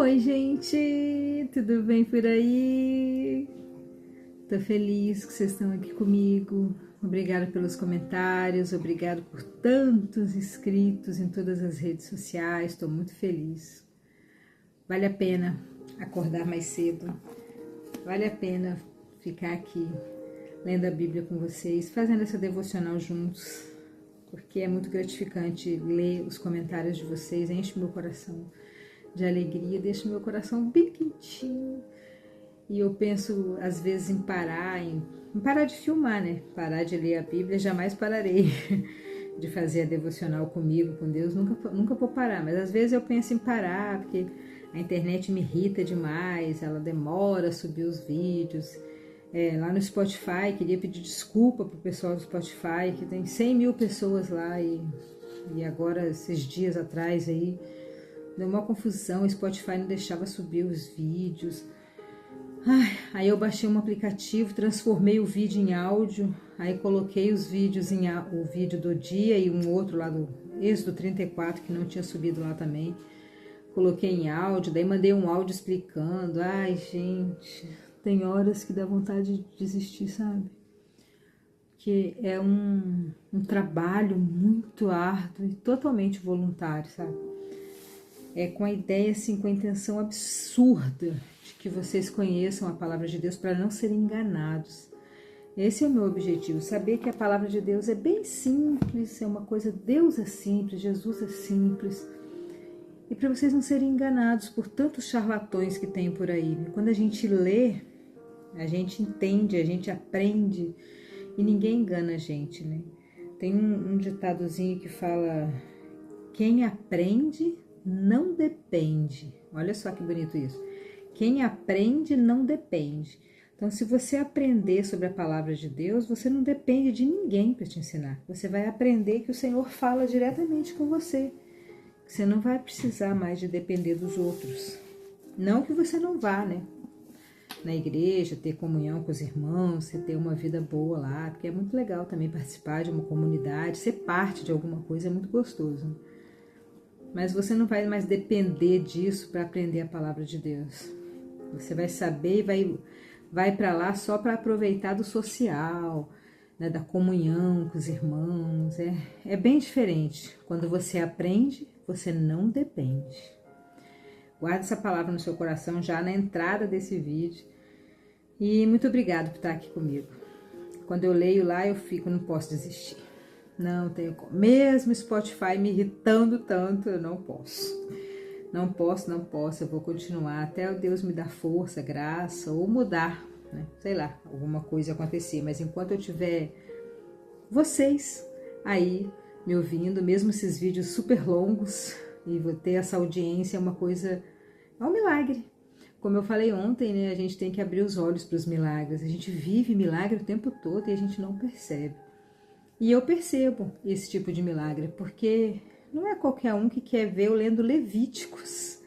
Oi, gente, tudo bem por aí? Tô feliz que vocês estão aqui comigo. Obrigada pelos comentários, obrigado por tantos inscritos em todas as redes sociais. Estou muito feliz. Vale a pena acordar mais cedo. Vale a pena ficar aqui lendo a Bíblia com vocês, fazendo essa devocional juntos, porque é muito gratificante ler os comentários de vocês, enche meu coração de alegria, deixa meu coração bem quentinho. E eu penso às vezes em parar de filmar, né? Parar de ler a Bíblia, jamais pararei de fazer a devocional comigo, com Deus, nunca vou parar, mas às vezes eu penso em parar, porque a internet me irrita demais, ela demora a subir os vídeos. Lá no Spotify, queria pedir desculpa pro pessoal do Spotify, que tem 100 mil pessoas lá, e agora, esses dias atrás aí, deu uma confusão, o Spotify não deixava subir os vídeos. Aí eu baixei um aplicativo, transformei o vídeo em áudio, aí coloquei os vídeos o vídeo do dia e um outro lá do Êxodo 34, que não tinha subido lá também. Coloquei em áudio, daí mandei um áudio explicando. Ai, gente, tem horas que dá vontade de desistir, sabe? Que é um trabalho muito árduo e totalmente voluntário, sabe? Com a ideia, assim, com a intenção absurda de que vocês conheçam a palavra de Deus para não serem enganados. Esse é o meu objetivo, saber que a palavra de Deus é bem simples, é uma coisa, Deus é simples, Jesus é simples. E para vocês não serem enganados por tantos charlatões que tem por aí. Quando a gente lê, a gente entende, a gente aprende e ninguém engana a gente, né? Tem um ditadozinho que fala: quem aprende não depende. Olha só que bonito isso. Quem aprende não depende. Então, se você aprender sobre a palavra de Deus, você não depende de ninguém para te ensinar. Você vai aprender que o Senhor fala diretamente com você. Você não vai precisar mais de depender dos outros. Não que você não vá, né? Na igreja, ter comunhão com os irmãos, você ter uma vida boa lá, porque é muito legal também participar de uma comunidade, ser parte de alguma coisa é muito gostoso. Mas você não vai mais depender disso para aprender a palavra de Deus. Você vai saber e vai para lá só para aproveitar do social, né, da comunhão com os irmãos. É bem diferente. Quando você aprende, você não depende. Guarda essa palavra no seu coração já na entrada desse vídeo. E muito obrigado por estar aqui comigo. Quando eu leio lá, eu fico, não posso desistir. Não tenho como. Mesmo Spotify me irritando tanto, eu não posso. Não posso. Eu vou continuar até Deus me dar força, graça ou mudar, né? Sei lá, alguma coisa acontecer. Mas enquanto eu tiver vocês aí me ouvindo, mesmo esses vídeos super longos, e vou ter essa audiência, é uma coisa, é um milagre. Como eu falei ontem, né, a gente tem que abrir os olhos para os milagres. A gente vive milagre o tempo todo e a gente não percebe. E eu percebo esse tipo de milagre, porque não é qualquer um que quer ver eu lendo Levíticos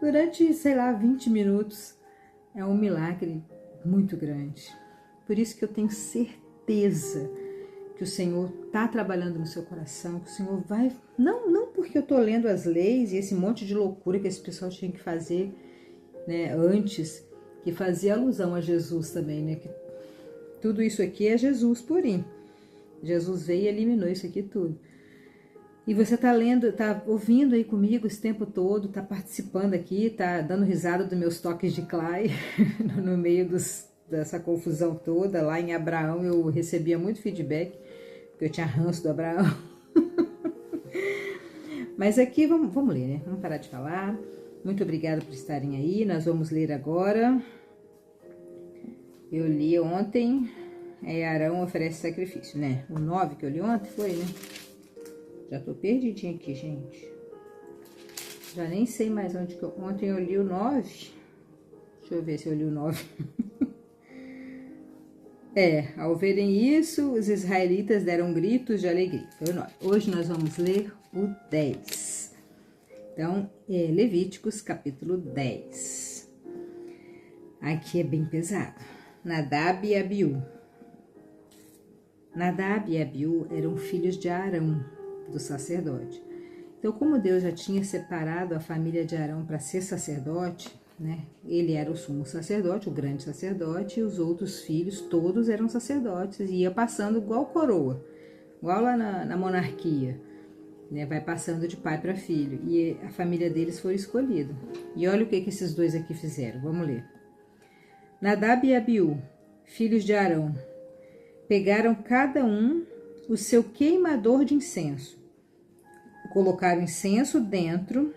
durante, sei lá, 20 minutos. É um milagre muito grande. Por isso que eu tenho certeza que o Senhor está trabalhando no seu coração, que o Senhor vai... Não porque eu estou lendo as leis e esse monte de loucura que esse pessoal tinha que fazer, né, antes, que fazia alusão a Jesus também, né? Que tudo isso aqui é Jesus purinho. Jesus veio e eliminou isso aqui tudo. E você está lendo, está ouvindo aí comigo esse tempo todo, está participando aqui, está dando risada dos meus toques de Clay no meio dessa confusão toda. Lá em Abraão eu recebia muito feedback, porque eu tinha ranço do Abraão. Mas aqui vamos ler, né? Vamos parar de falar. Muito obrigada por estarem aí. Nós vamos ler agora. Eu li ontem, Arão oferece sacrifício, né? O 9 que eu li ontem foi, né? Já tô perdidinha aqui, gente. Já nem sei mais onde que ontem eu li o 9. Deixa eu ver se eu li o 9. Ao verem isso, os israelitas deram gritos de alegria. Foi o 9. Hoje nós vamos ler o 10. Então, Levíticos capítulo 10. Aqui é bem pesado. Nadab e Abiú. Nadab e Abiú eram filhos de Arão, do sacerdote, Então, como Deus já tinha separado a família de Arão para ser sacerdote, né? Ele era o sumo sacerdote, o grande sacerdote, e os outros filhos todos eram sacerdotes, e ia passando igual coroa, igual lá na monarquia, né? Vai passando de pai para filho, e a família deles foi escolhida. E olha o que esses dois aqui fizeram, vamos ler. Nadab e Abiú, filhos de Arão, pegaram cada um o seu queimador de incenso, colocaram incenso dentro,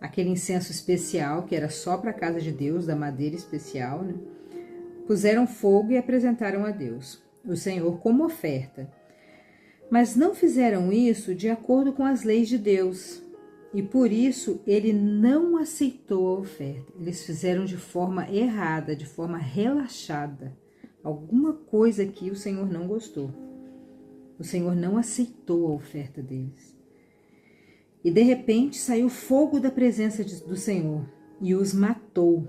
aquele incenso especial que era só para a casa de Deus, da madeira especial, né? Puseram fogo e apresentaram a Deus, o Senhor, como oferta. Mas não fizeram isso de acordo com as leis de Deus, e por isso ele não aceitou a oferta. Eles fizeram de forma errada, de forma relaxada. Alguma coisa que o Senhor não gostou. O Senhor não aceitou a oferta deles. E de repente saiu fogo da presença do Senhor e os matou.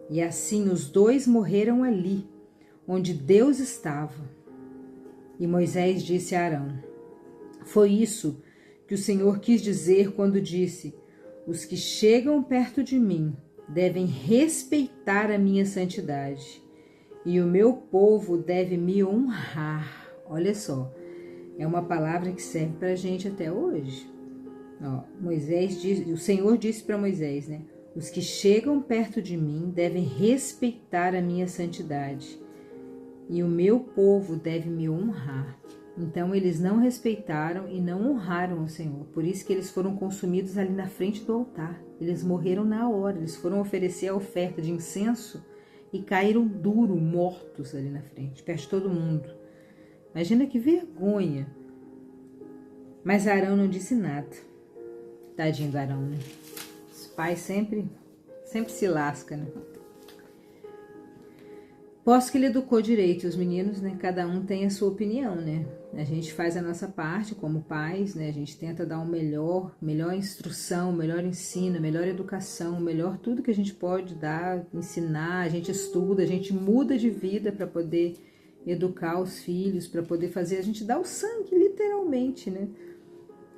E assim os dois morreram ali, onde Deus estava. E Moisés disse a Arão: foi isso que o Senhor quis dizer quando disse: os que chegam perto de mim devem respeitar a minha santidade, e o meu povo deve me honrar. Olha só, é uma palavra que serve para a gente até hoje. Ó, o Senhor disse para Moisés, né? Os que chegam perto de mim devem respeitar a minha santidade, e o meu povo deve me honrar. Então eles não respeitaram e não honraram o Senhor. Por isso que eles foram consumidos ali na frente do altar. Eles morreram na hora. Eles foram oferecer a oferta de incenso e caíram duro, mortos ali na frente, perto de todo mundo. Imagina que vergonha. Mas Arão não disse nada. Tadinho do Arão, né? Os pais sempre se lascam, né? Posso que ele educou direito os meninos, né? Cada um tem a sua opinião, né? A gente faz a nossa parte como pais, né? A gente tenta dar melhor instrução, melhor ensino, melhor educação, melhor tudo que a gente pode dar, ensinar. A gente estuda, a gente muda de vida para poder educar os filhos, para poder fazer. A gente dá o sangue, literalmente, né?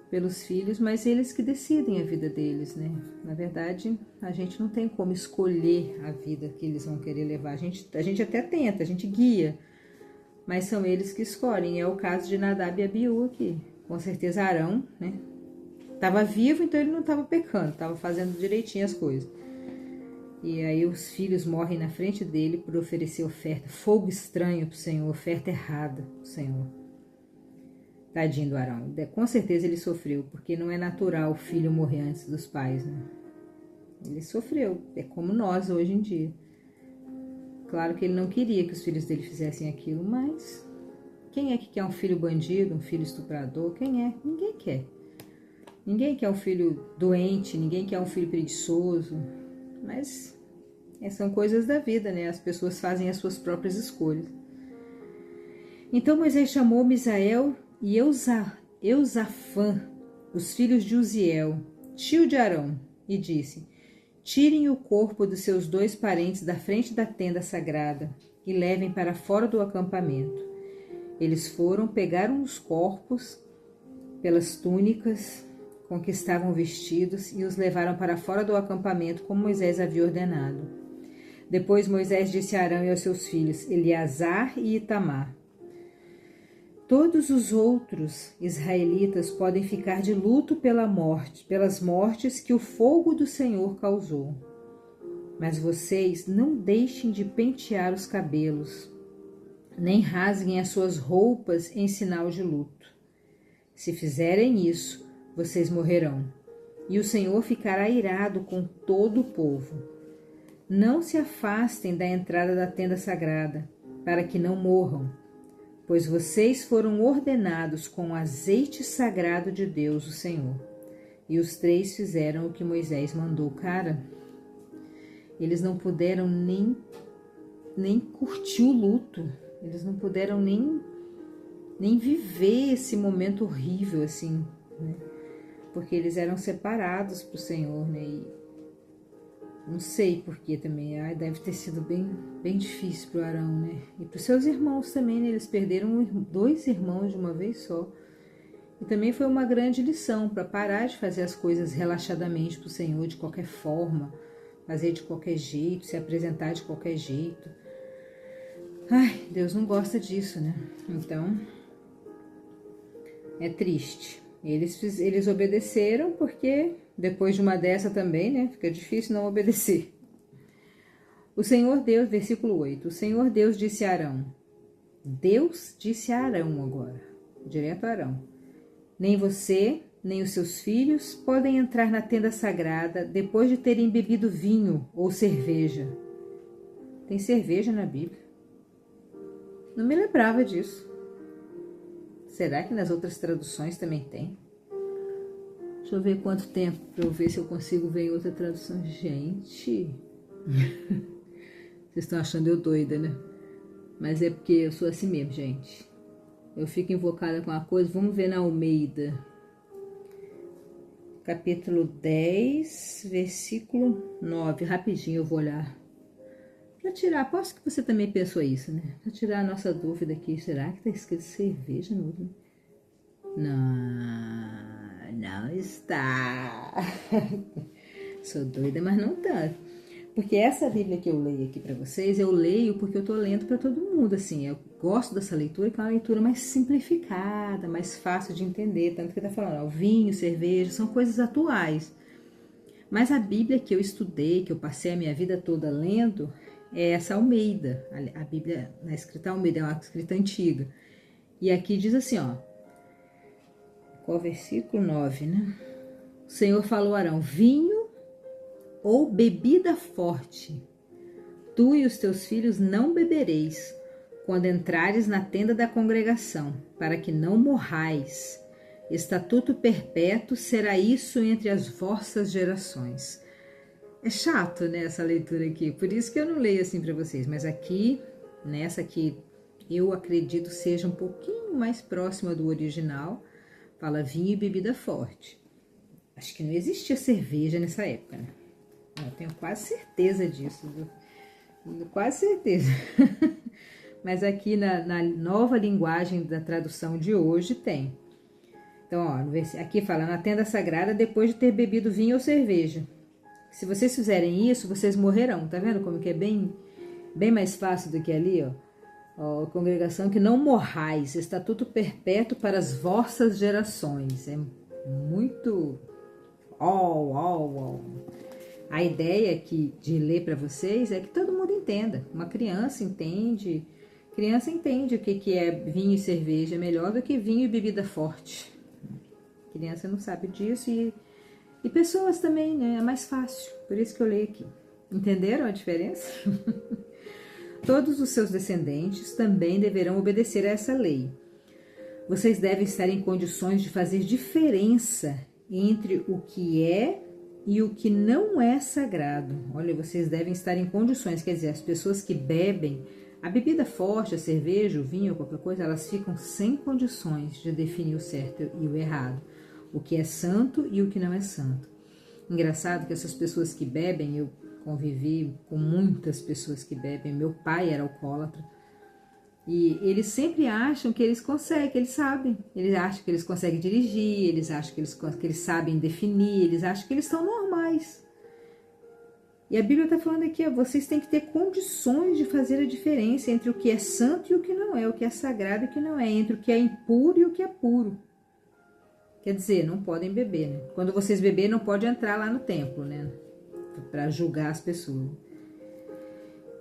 Pelos filhos, mas eles que decidem a vida deles, né? Na verdade, a gente não tem como escolher a vida que eles vão querer levar. A gente até tenta, a gente guia, mas são eles que escolhem. É o caso de Nadab e Abiú aqui. Com certeza Arão, né? Estava vivo, então ele não estava pecando, estava fazendo direitinho as coisas. E aí os filhos morrem na frente dele por oferecer oferta, fogo estranho para o Senhor, oferta errada para o Senhor. Tadinho do Arão. Com certeza ele sofreu, porque não é natural o filho morrer antes dos pais, né? Ele sofreu. É como nós hoje em dia. Claro que ele não queria que os filhos dele fizessem aquilo, mas quem é que quer um filho bandido, um filho estuprador? Quem é? Ninguém quer. Ninguém quer um filho doente, ninguém quer um filho preguiçoso. Mas são coisas da vida, né? As pessoas fazem as suas próprias escolhas. Então Moisés chamou Misael e Eusafã, os filhos de Uziel, tio de Arão, e disse: tirem o corpo dos seus dois parentes da frente da tenda sagrada e levem para fora do acampamento. Eles foram, pegaram os corpos pelas túnicas com que estavam vestidos e os levaram para fora do acampamento, como Moisés havia ordenado. Depois Moisés disse a Arão e aos seus filhos, Eleazar e Itamar: todos os outros israelitas podem ficar de luto pelas mortes que o fogo do Senhor causou. Mas vocês não deixem de pentear os cabelos, nem rasguem as suas roupas em sinal de luto. Se fizerem isso, vocês morrerão, e o Senhor ficará irado com todo o povo. Não se afastem da entrada da tenda sagrada, para que não morram, pois vocês foram ordenados com o azeite sagrado de Deus, o Senhor. E os três fizeram o que Moisés mandou. Cara, eles não puderam nem curtir o luto, eles não puderam nem viver esse momento horrível, assim, né? Porque eles eram separados para o Senhor, né? E não sei porquê também, deve ter sido bem difícil para o Arão, né? E para os seus irmãos também, né? Eles perderam 2 irmãos de uma vez só. E também foi uma grande lição para parar de fazer as coisas relaxadamente para o Senhor, de qualquer forma, fazer de qualquer jeito, se apresentar de qualquer jeito. Ai, Deus não gosta disso, né? Então, é triste. Eles obedeceram porque depois de uma dessa também, né? Fica difícil não obedecer. O Senhor Deus, versículo 8. O Senhor Deus disse a Arão. Deus disse a Arão agora, direto a Arão. Nem você, nem os seus filhos podem entrar na tenda sagrada depois de terem bebido vinho ou cerveja. Tem cerveja na Bíblia? Não me lembrava disso. Será que nas outras traduções também tem? Deixa eu ver quanto tempo para eu ver se eu consigo ver em outra tradução. Gente, vocês estão achando eu doida, né? Mas é porque eu sou assim mesmo, gente. Eu fico invocada com uma coisa. Vamos ver na Almeida. Capítulo 10, versículo 9. Rapidinho eu vou olhar. Para tirar, aposto que você também pensou isso, né? Para tirar a nossa dúvida aqui. Será que está escrito cerveja no último? Não, não está. Sou doida, mas não tanto. Porque essa Bíblia que eu leio aqui para vocês, eu leio porque eu tô lendo para todo mundo, assim. Eu gosto dessa leitura, que é uma leitura mais simplificada, mais fácil de entender. Tanto que tá falando, ó, vinho, cerveja, são coisas atuais. Mas a Bíblia que eu estudei, que eu passei a minha vida toda lendo, é essa Almeida. A Bíblia, na escrita Almeida, é uma escrita antiga. E aqui diz assim, ó. Qual versículo? 9, né? O Senhor falou a Arão, vinho ou bebida forte, tu e os teus filhos não bebereis, quando entrares na tenda da congregação, para que não morrais. Estatuto perpétuo será isso entre as vossas gerações. É chato, né, essa leitura aqui, por isso que eu não leio assim para vocês, mas aqui, nessa aqui, eu acredito seja um pouquinho mais próxima do original, fala vinho e bebida forte. Acho que não existia cerveja nessa época, né? Eu tenho quase certeza disso, viu? Quase certeza. Mas aqui na nova linguagem da tradução de hoje tem. Então, ó, aqui fala, na tenda sagrada depois de ter bebido vinho ou cerveja. Se vocês fizerem isso, vocês morrerão. Tá vendo como que é bem mais fácil do que ali, ó? Ó, congregação que não morrais, estatuto perpétuo para as vossas gerações. É muito... A ideia aqui de ler para vocês é que todo mundo entenda. Uma criança entende o que é vinho e cerveja melhor do que vinho e bebida forte. A criança não sabe disso e pessoas também, né? É mais fácil. Por isso que eu leio aqui. Entenderam a diferença? Todos os seus descendentes também deverão obedecer a essa lei. Vocês devem estar em condições de fazer diferença entre o que é e o que não é sagrado. Olha, vocês devem estar em condições, quer dizer, as pessoas que bebem a bebida forte, a cerveja, o vinho, qualquer coisa, elas ficam sem condições de definir o certo e o errado, o que é santo e o que não é santo. Engraçado que essas pessoas que bebem, eu convivi com muitas pessoas que bebem, meu pai era alcoólatra, e eles sempre acham que eles conseguem, que eles sabem. Eles acham que eles conseguem dirigir, eles acham que eles sabem definir, eles acham que eles estão normais. E a Bíblia está falando aqui, ó, vocês têm que ter condições de fazer a diferença entre o que é santo e o que não é, o que é sagrado e o que não é, entre o que é impuro e o que é puro. Quer dizer, não podem beber, né? Quando vocês beberem, não pode entrar lá no templo, né? Para julgar as pessoas.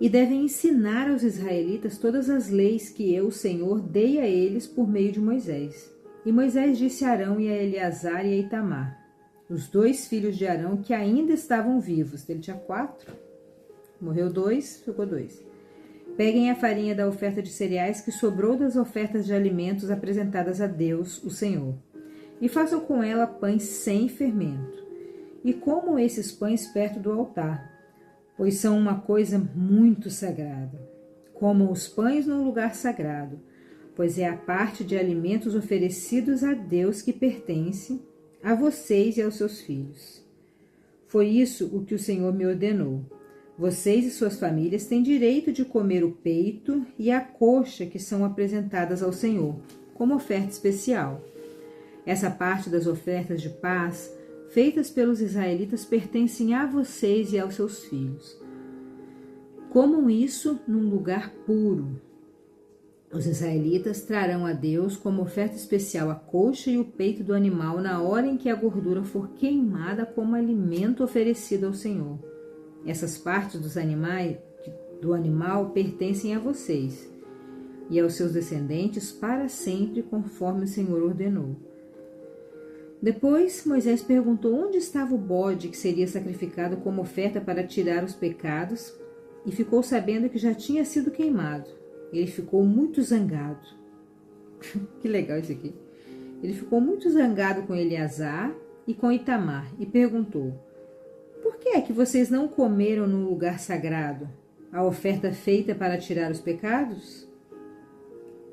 E devem ensinar aos israelitas todas as leis que eu, o Senhor, dei a eles por meio de Moisés. E Moisés disse a Arão e a Eleazar e a Itamar, os 2 filhos de Arão que ainda estavam vivos. Ele tinha 4, morreu 2, ficou 2. Peguem a farinha da oferta de cereais que sobrou das ofertas de alimentos apresentadas a Deus, o Senhor, e façam com ela pães sem fermento. E comam esses pães perto do altar, pois são uma coisa muito sagrada. Comam os pães num lugar sagrado, pois é a parte de alimentos oferecidos a Deus que pertence a vocês e aos seus filhos. Foi isso o que o Senhor me ordenou. Vocês e suas famílias têm direito de comer o peito e a coxa que são apresentadas ao Senhor, como oferta especial. Essa parte das ofertas de paz feitas pelos israelitas pertencem a vocês e aos seus filhos. Comam isso num lugar puro. Os israelitas trarão a Deus como oferta especial a coxa e o peito do animal na hora em que a gordura for queimada como alimento oferecido ao Senhor. Essas partes do animal pertencem a vocês e aos seus descendentes para sempre, conforme o Senhor ordenou. Depois Moisés perguntou onde estava o bode que seria sacrificado como oferta para tirar os pecados e ficou sabendo que já tinha sido queimado. Ele ficou muito zangado. Que legal isso aqui. Ele ficou muito zangado com Eleazar e com Itamar e perguntou: por que é que vocês não comeram no lugar sagrado a oferta feita para tirar os pecados?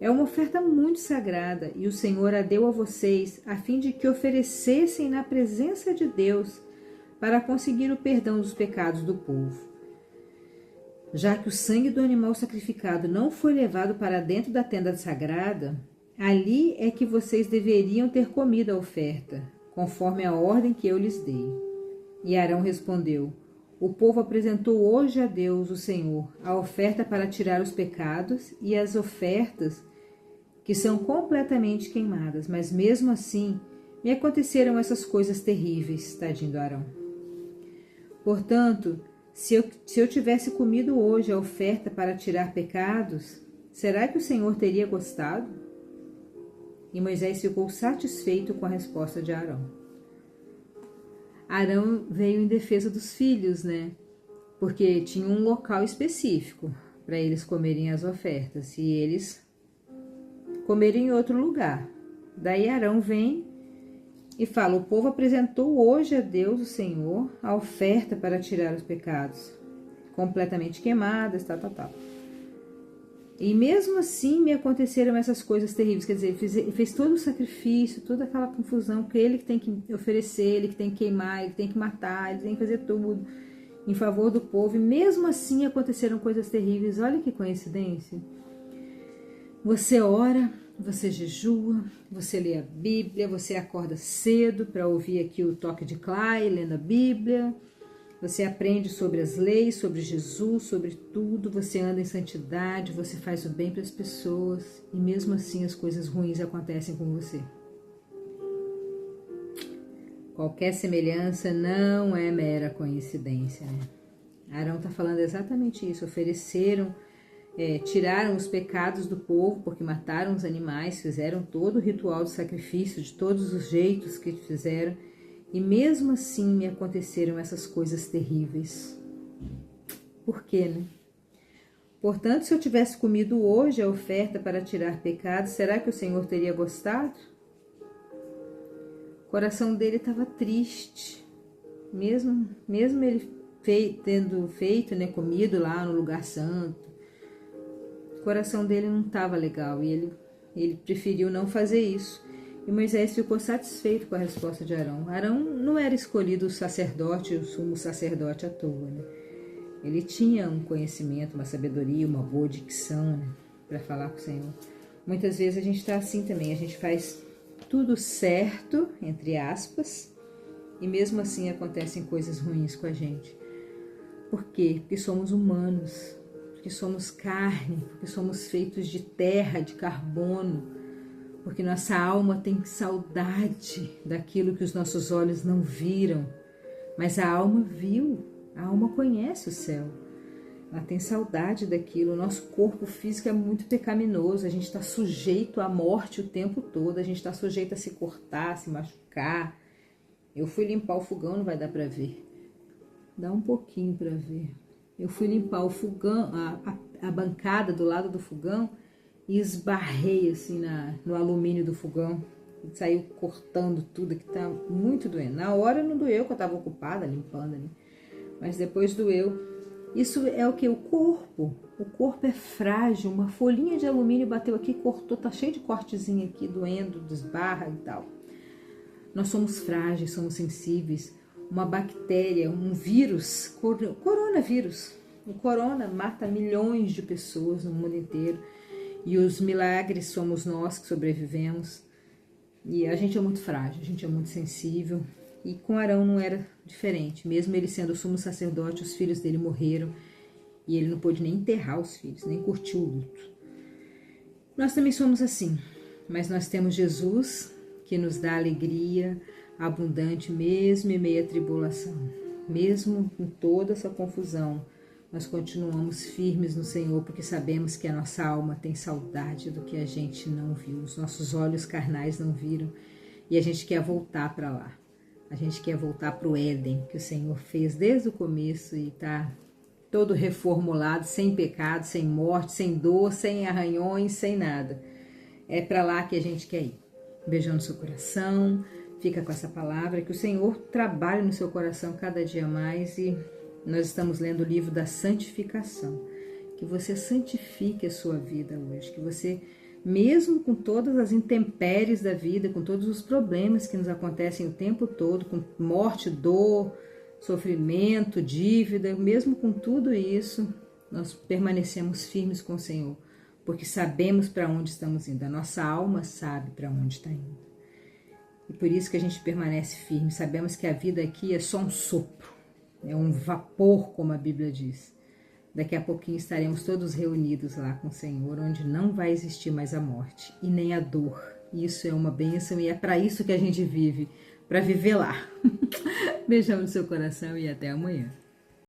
É uma oferta muito sagrada e o Senhor a deu a vocês a fim de que oferecessem na presença de Deus para conseguir o perdão dos pecados do povo. Já que o sangue do animal sacrificado não foi levado para dentro da tenda sagrada, ali é que vocês deveriam ter comido a oferta, conforme a ordem que eu lhes dei. E Arão respondeu: o povo apresentou hoje a Deus, o Senhor, a oferta para tirar os pecados e as ofertas que são completamente queimadas, mas mesmo assim me aconteceram essas coisas terríveis, tadinho do Arão. Portanto, se eu tivesse comido hoje a oferta para tirar pecados, será que o Senhor teria gostado? E Moisés ficou satisfeito com a resposta de Arão. Arão veio em defesa dos filhos, né? Porque tinha um local específico para eles comerem as ofertas e eles comerem em outro lugar. Daí Arão vem e fala: o povo apresentou hoje a Deus, o Senhor, a oferta para tirar os pecados, completamente queimadas, tal. E mesmo assim me aconteceram essas coisas terríveis. Quer dizer, fez todo o sacrifício, toda aquela confusão, que ele que tem que oferecer, ele que tem que queimar, ele que tem que matar, ele tem que fazer tudo em favor do povo. E mesmo assim aconteceram coisas terríveis. Olha que coincidência. Você ora, você jejua, você lê a Bíblia, você acorda cedo para ouvir aqui o toque de Clay, lendo a Bíblia, você aprende sobre as leis, sobre Jesus, sobre tudo, você anda em santidade, você faz o bem para as pessoas e mesmo assim as coisas ruins acontecem com você. Qualquer semelhança não é mera coincidência, né? Arão está falando exatamente isso, tiraram os pecados do povo, porque mataram os animais, fizeram todo o ritual de sacrifício, de todos os jeitos que fizeram, e mesmo assim me aconteceram essas coisas terríveis. Por quê, né? Portanto, se eu tivesse comido hoje a oferta para tirar pecados, será que o Senhor teria gostado? O coração dele estava triste, mesmo ele tendo feito, né, comido lá no lugar santo. O coração dele não estava legal e ele preferiu não fazer isso. E Moisés ficou satisfeito com a resposta de Arão. Arão não era escolhido o sacerdote, o sumo sacerdote à toa, né? Ele tinha um conhecimento, uma sabedoria, uma boa dicção, né, para falar com o Senhor. Muitas vezes a gente está assim também, a gente faz tudo certo, entre aspas, e mesmo assim acontecem coisas ruins com a gente. Por quê? Porque somos humanos. Porque somos carne, porque somos feitos de terra, de carbono, porque nossa alma tem saudade daquilo que os nossos olhos não viram, mas a alma viu, a alma conhece o céu, ela tem saudade daquilo. O nosso corpo físico é muito pecaminoso, a gente está sujeito à morte o tempo todo, a gente está sujeito a se cortar, a se machucar. Eu fui limpar o fogão, não vai dar para ver, dá um pouquinho para ver. Eu fui limpar o fogão, a bancada do lado do fogão e esbarrei assim no alumínio do fogão. E saiu cortando tudo, que tá muito doendo. Na hora não doeu, que eu estava ocupada limpando ali, mas depois doeu. Isso é o que? O corpo. O corpo é frágil. Uma folhinha de alumínio bateu aqui, cortou, tá cheio de cortezinho aqui, doendo, desbarra e tal. Nós somos frágeis, somos sensíveis. Uma bactéria, um vírus, coronavírus. O corona mata milhões de pessoas no mundo inteiro e os milagres somos nós que sobrevivemos. E a gente é muito frágil, a gente é muito sensível. E com Arão não era diferente. Mesmo ele sendo o sumo sacerdote, os filhos dele morreram. E ele não pôde nem enterrar os filhos, nem curtir o luto. Nós também somos assim. Mas nós temos Jesus, que nos dá alegria abundante, mesmo em meio à tribulação. Mesmo com toda essa confusão, nós continuamos firmes no Senhor, porque sabemos que a nossa alma tem saudade do que a gente não viu. Os nossos olhos carnais não viram. E a gente quer voltar para lá. A gente quer voltar para o Éden, que o Senhor fez desde o começo e está todo reformulado, sem pecado, sem morte, sem dor, sem arranhões, sem nada. É para lá que a gente quer ir. Um beijão no seu coração, fica com essa palavra, que o Senhor trabalhe no seu coração cada dia mais. E nós estamos lendo o livro da santificação. Que você santifique a sua vida hoje, que você, mesmo com todas as intempéries da vida, com todos os problemas que nos acontecem o tempo todo, com morte, dor, sofrimento, dívida, mesmo com tudo isso, nós permanecemos firmes com o Senhor, porque sabemos para onde estamos indo, a nossa alma sabe para onde está indo. E por isso que a gente permanece firme, sabemos que a vida aqui é só um sopro, é um vapor, como a Bíblia diz. Daqui a pouquinho estaremos todos reunidos lá com o Senhor, onde não vai existir mais a morte e nem a dor. Isso é uma bênção e é para isso que a gente vive, para viver lá. Beijão no seu coração e até amanhã.